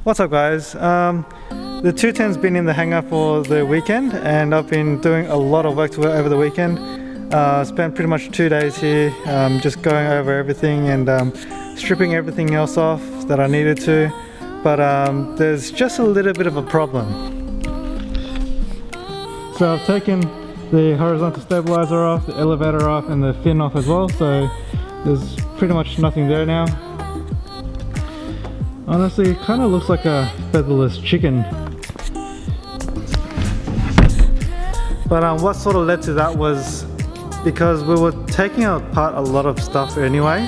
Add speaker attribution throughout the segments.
Speaker 1: What's up guys? The 210's been in the hangar for the weekend and I've been doing a lot of work to it over the weekend. Spent pretty much 2 days here just going over everything and stripping everything else off that I needed to, but there's just a little bit of a problem. So I've taken the horizontal stabilizer off, the elevator off and the fin off as well, so there's pretty much nothing there now. Honestly, it kind of looks like a featherless chicken. But what sort of led to that was because we were taking apart a lot of stuff anyway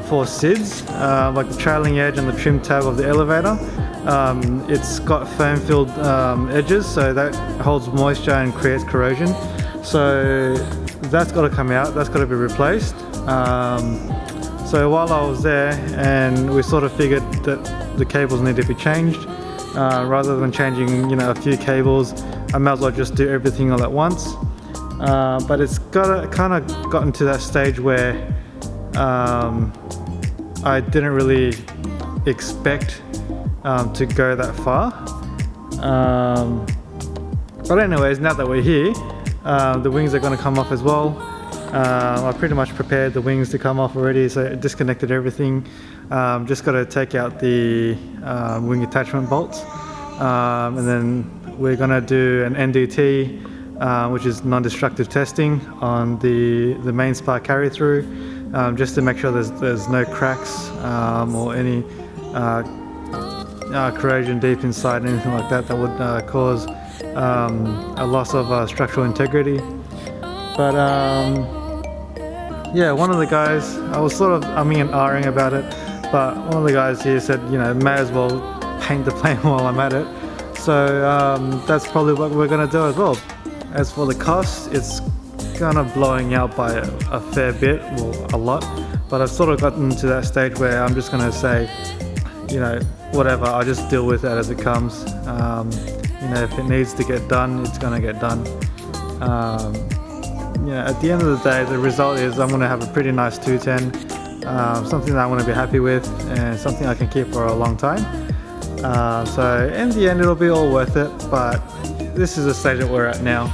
Speaker 1: for SIDS, like the trailing edge and the trim tab of the elevator. It's got foam filled edges, so that holds moisture and creates corrosion. So that's got to come out, that's got to be replaced. So while I was there, and we sort of figured that the cables need to be changed, rather than changing, a few cables, I might as well just do everything all at once. But it's kind of gotten to that stage where I didn't really expect to go that far. But anyways, now that we're here, the wings are going to come off as well. I pretty much prepared the wings to come off already, so I disconnected everything. Just got to take out the wing attachment bolts, and then we're going to do an NDT, which is non-destructive testing on the main spar carry through, just to make sure there's no cracks or any corrosion deep inside, anything like that that would cause a loss of structural integrity. But yeah, one of the guys, I was sort of umming and ahhing about it, but one of the guys here said, may as well paint the plane while I'm at it. So that's probably what we're going to do as well. As for the cost, it's kind of blowing out by a fair bit, well, a lot. But I've sort of gotten to that stage where I'm just going to say, whatever, I'll just deal with it as it comes. If it needs to get done, it's going to get done. At the end of the day, the result is I'm going to have a pretty nice 210, something that I'm going to be happy with and something I can keep for a long time. So in the end, it'll be all worth it, but this is the stage that we're at now.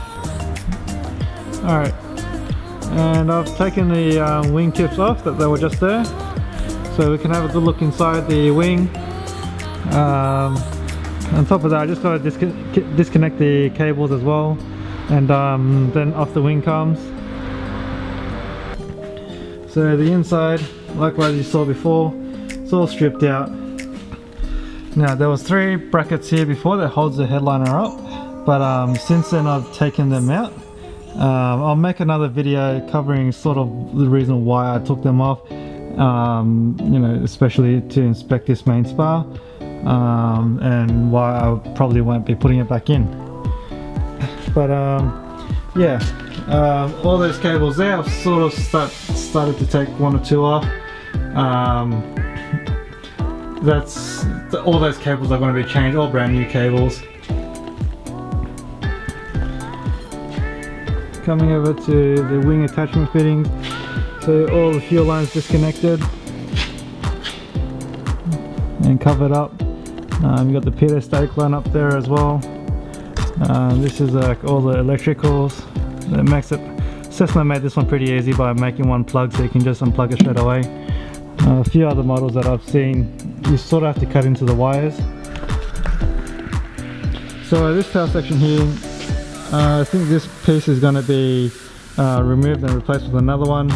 Speaker 1: Alright, and I've taken the wing tips off that they were just there, so we can have a good look inside the wing. On top of that, I just got to disconnect the cables as well. And then off the wing comes. So the inside, likewise you saw before, it's all stripped out. Now there was 3 brackets here before that holds the headliner up, but since then I've taken them out. I'll make another video covering sort of the reason why I took them off, especially to inspect this main spar, and why I probably won't be putting it back in. But yeah, all those cables there, I've sort of started to take 1 or 2 off. All those cables are going to be changed, all brand new cables. Coming over to the wing attachment fittings, so all the fuel lines disconnected and covered up. You've got the pitot stake line up there as well. This is like all the electricals. That makes it, Cessna made this one pretty easy by making one plug so you can just unplug it straight away. A few other models that I've seen, you sort of have to cut into the wires. So this tail section here, I think this piece is going to be removed and replaced with another one.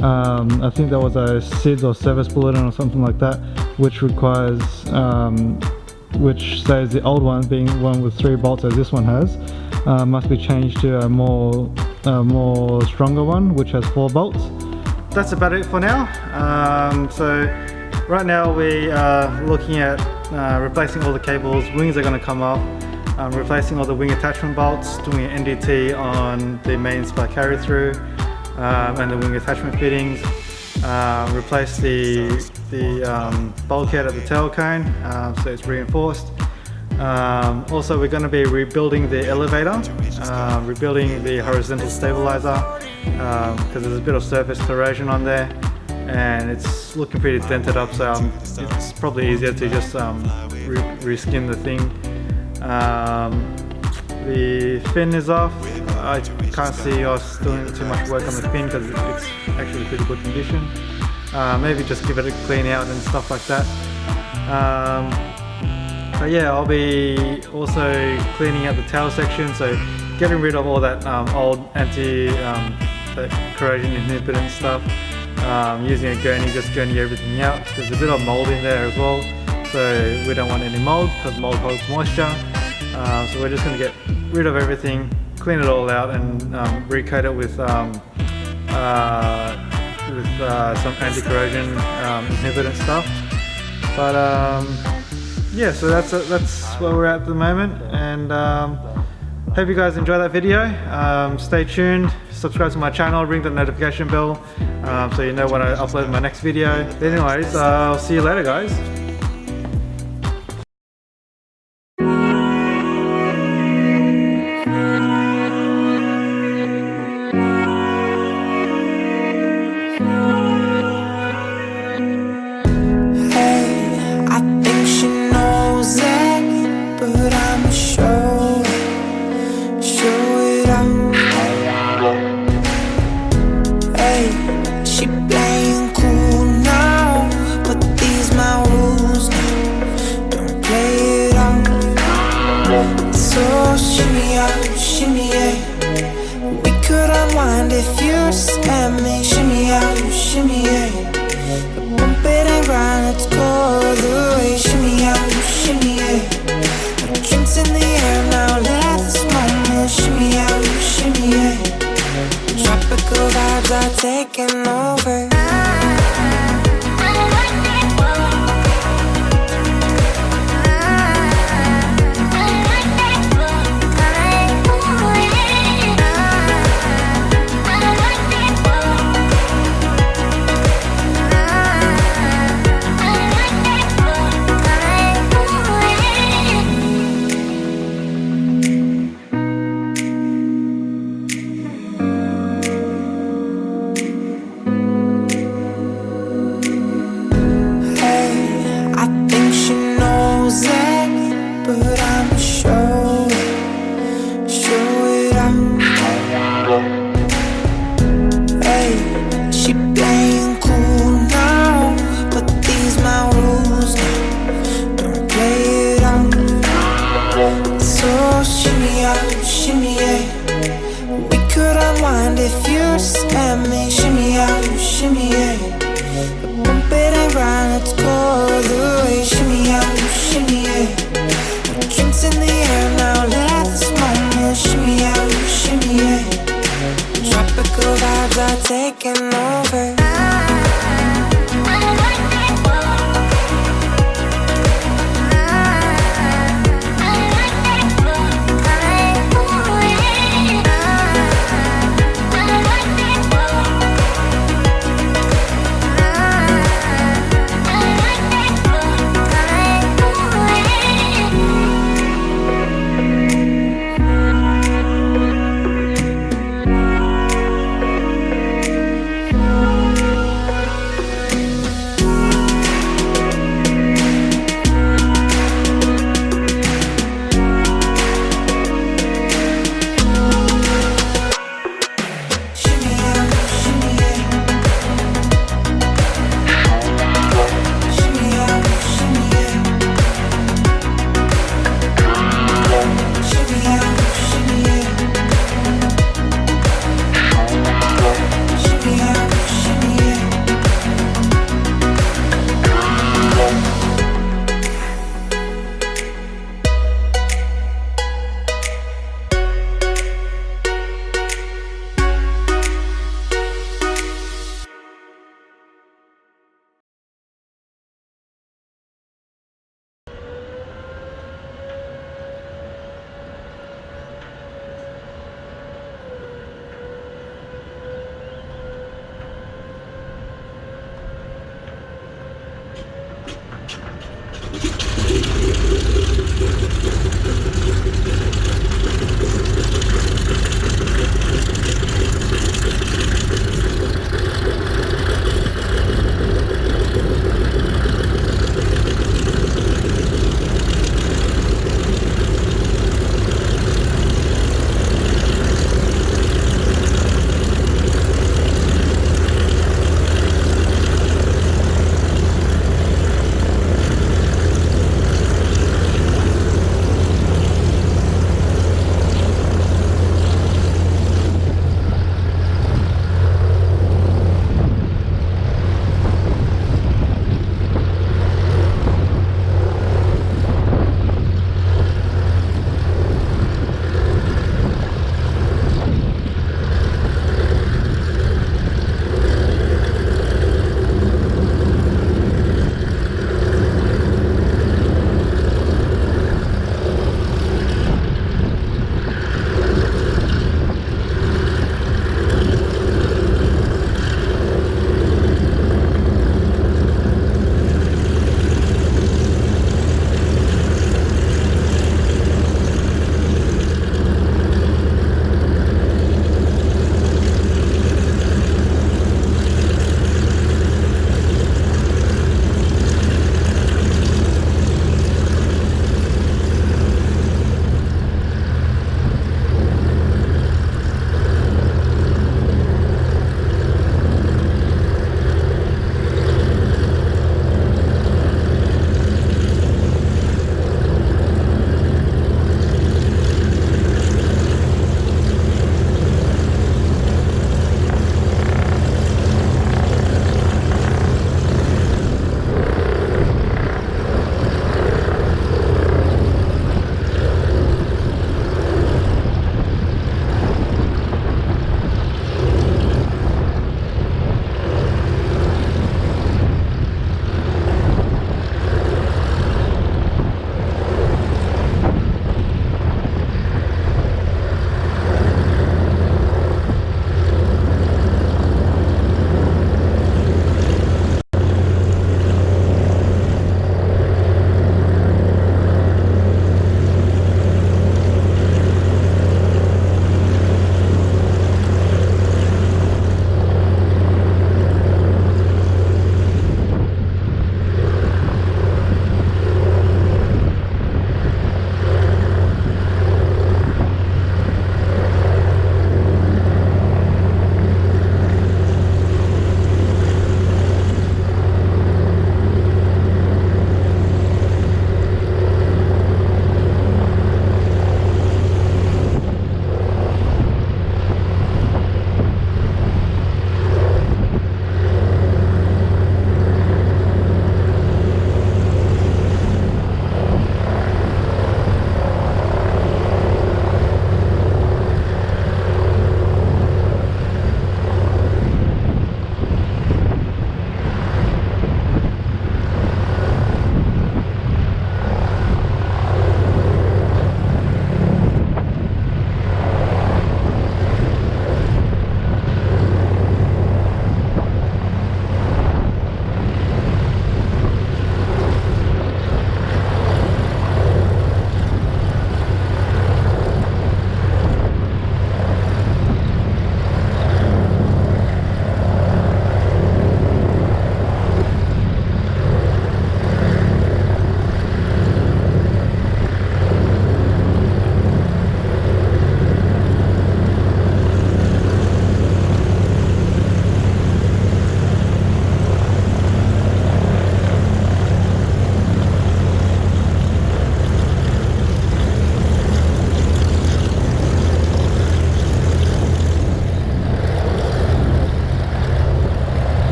Speaker 1: I think there was a SIDS or service bulletin or something like that, which requires which says the old one, being one with 3 bolts as this one has, must be changed to a more stronger one which has 4 bolts. That's about it for now. So right now we are looking at replacing all the cables. Wings are going to come off, replacing all the wing attachment bolts, doing an NDT on the main spar carry through and the wing attachment fittings. Replace the bulkhead at the tail cone, so it's reinforced. Also, we're going to be rebuilding the elevator, rebuilding the horizontal stabilizer, because there's a bit of surface corrosion on there, and it's looking pretty dented up, so it's probably easier to just reskin the thing. The fin is off. I can't see us doing too much work on the fin because it's actually pretty good condition. Maybe just give it a clean out and stuff like that. But yeah, I'll be also cleaning out the tail section, so getting rid of all that old that corrosion inhibitant stuff. Using a gurney, just gurney everything out. There's a bit of mold in there as well, so we don't want any mold because mold holds moisture. So we're just going to get rid of everything, clean it all out, and recoat it with some anti-corrosion inhibitant stuff. But yeah, so that's where we're at the moment, and hope you guys enjoy that video. Stay tuned, subscribe to my channel, ring the notification bell so you know when I upload my next video. Anyways, I'll see you later, guys.
Speaker 2: If you just let me shimmy out, shimmy yeah. Bump it and grind, let's go all the way. Shimmy out, shimmy yeah. Drinks in the air now, let this moment shimmy out, shimmy yeah. Tropical vibes are taking over. If you just let me shimmy out, shimmy yeah. Bump it and grind, let's go all the way. Shimmy out, shimmy yeah. Drinks in the air now, let this moment shimmy out, shimmy yeah. Tropical vibes are taking over.